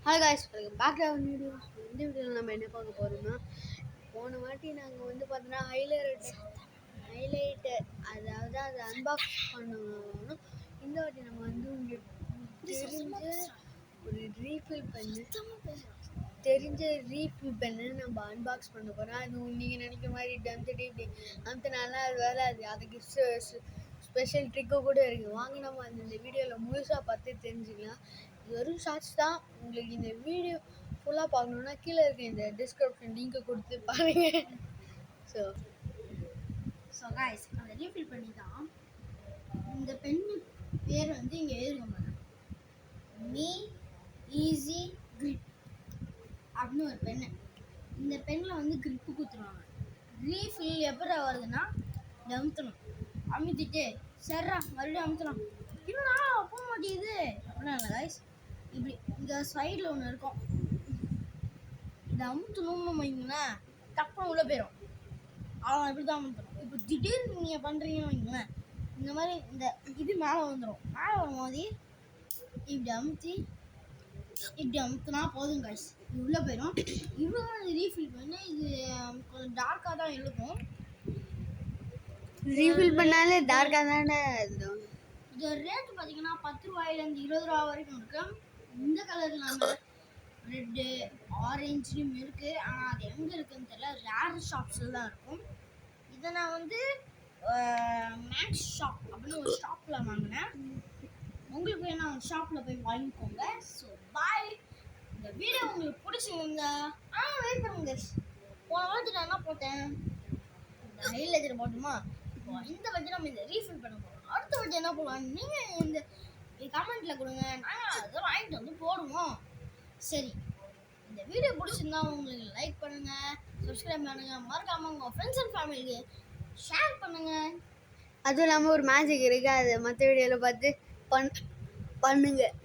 Hello guys, welcome back to our videos. இந்த வீடியோவில் நம்ம என்ன பார்க்க போகிறோம்னா, போன வாட்டி நாங்கள் பார்த்தோன்னா ஹைலைட்டர் அதாவது அதை அன்பாக்ஸ் பண்ணணும். இந்த வாட்டி நம்ம உங்களுக்கு தெரிஞ்ச ரீஃபில் பெண்ணு நம்ம அன்பாக்ஸ் பண்ண போகிறோம். அது நீங்கள் நினைக்கிற மாதிரி இப்படி அமுத்தினால அது வராது. அதுக்கு ஸ்பெஷல் ட்ரிக்கு கூட இருக்குது. வாங்க நம்ம இந்த வீடியோவில் முழுசாக பார்த்து தெரிஞ்சுக்கலாம். இது வெறும் ஷார்ட்ஸ் தான். உங்களுக்கு இந்த வீடியோ ஃபுல்லாக பார்க்கணுன்னா கீழே இருக்க இந்த டிஸ்கிரிப்ஷன் லிங்கை கொடுத்து பாருங்கள். ஸோ காய்ஸ், அதை ரீஃபில் பண்ணி தான் இந்த பென்னு பேர் இங்கே எழுதுங்க மேடம். மீ ஈஸி கிரிப் அப்படின்னு ஒரு பென்னு. இந்த பெண்ணில் கிரிப்பு குத்துருவாங்க. ரீஃபில் எப்படி வருதுன்னா அமுத்தணும். அமுத்திட்டு சரிடா மறுபடியும் அமுத்தணும். இன்னும் போக மாட்டேங்குது அப்படின்னா இல்லை காய்ஸ். இப்படி இந்த சைடில் ஒன்று இருக்கும். இதை அமுத்தணும்னு வைங்களேன், டப்புன்னு உள்ளே போயிடும். அவன் இப்படி தான் அமுத்தணும். இப்போ திடீர்னு நீங்கள் பண்ணுறீங்கன்னு வைங்களேன், இந்த மாதிரி இந்த இது மேலே வந்துடும். மேலே வரும்போது இப்படி அமுத்தினா போதும் காய்ஸ், இது உள்ளே போயிடும். இவ்வளோ ரீஃபில் பண்ணி இது கொஞ்சம் டார்க்காக தான் இருக்கும். ரீஃபில் பண்ணாலே டார்க்காக தானே இருக்கும். இது ரேட்டு பார்த்தீங்கன்னா 10 ரூபாயிலேருந்து 20 ரூபா வரைக்கும் இருக்கு. இந்த கலர் இல்லாமல் ரெட்டு ஆரஞ்சுலையும் இருக்குது. ஆனால் அது எங்கே இருக்குதுன்னு தெரியல. ரேர் ஷாப்ஸில் தான் இருக்கும். இதை நான் மேக்ஸ் ஷாப் அப்படின்னு ஒரு ஷாப்பில் வாங்கினேன். உங்களுக்கு வேணா ஒரு ஷாப்பில் போய் வாங்கிக்கோங்க. So bye. இந்த வீடியோ உங்களுக்கு பிடிச்சிருந்தா வெயிட் பண்ணுங்க. போன வாட்டி நான் என்ன போட்டேன், இந்த ஹைலைட்டர் போட்டுமா. இந்த வாட்டி நம்ம இந்த ரீஃபில் பண்ண போகிறோம். அடுத்த வாட்டி என்ன போடலாம் நீங்கள் இந்த கமெண்ட்டில் கொடுங்க. நாங்கள் அதை வாங்கிட்டு போடுவோம். சரி, இந்த வீடியோ பிடிச்சிருந்தா உங்களுக்கு லைக் பண்ணுங்கள், சப்ஸ்கிரைப் பண்ணுங்கள், மறக்காமல் உங்கள் ஃப்ரெண்ட்ஸ் அண்ட் ஃபேமிலிக்கு ஷேர் பண்ணுங்கள். அதுவும் இல்லாமல் ஒரு மேஜிக் இருக்குது, அது மற்ற வீடியோவில் பார்த்து பண்ணுங்கள்.